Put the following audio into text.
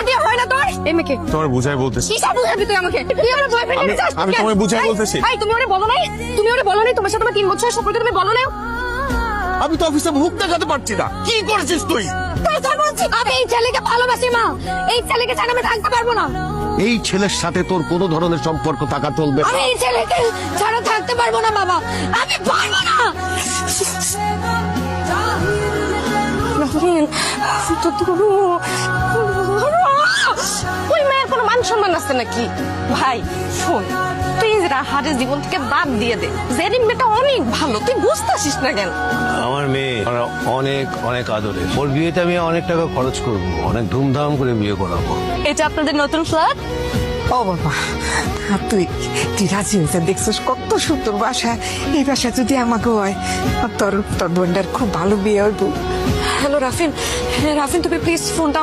বিয়ে হয় না তোর? এই মেয়েকে তোমার বুঝাই বলতেছি। কি সব বুঝাবি তুই আমাকে? তুই আমার বয়ফ্রেন্ড নিতে চাস? আমি তোমায় বুঝাই বলতেছি। এই তুমি ওরে বলো নাই? তুমি ওরে বলো নাই তোমার সাথে আমার 3 বছরের সম্পর্ক তুমি বলো নাই? আমি তো অফিসে মুখ দেখাতে পারছি না। কি করেছিস তুই? আমি এই ছেলেকে ভালোবাসি মা। এই ছেলেকে ছাড়া আমি থাকতে পারবো না। এই ছেলের সাথে তোর কোনো ধরনের সম্পর্ক থাকা চলবে না। আমি এই ছেলেকে ছাড়া থাকতে পারবো না বাবা। আমি পারবো না। ওই মেয়ের কোনো মান সম্মান আছে নাকি? ভাই শোন, তুই হারের জীবন থেকে বাদ দিয়ে দে। জেরিন মেয়েটা অনেক ভালো, তুই বুঝতেছিস না কেন? আমার মেয়ে অনেক অনেক আদরের। ওর বিয়েতে আমি অনেক টাকা খরচ করবো, অনেক ধুমধাম করে বিয়ে করাবো। এটা আপনাদের নতুন ফ্ল্যাট? ও বাবা, আর তুই রাজি হয়েছে দেখছিস কত সুন্দর বাসা। এই বাসা যদি আমাকে হয়, তোর বোনটার খুব ভালো বিয়ে হইব। হ্যালো রাফিন, রাফিন তুমি প্লিজ ফোনটা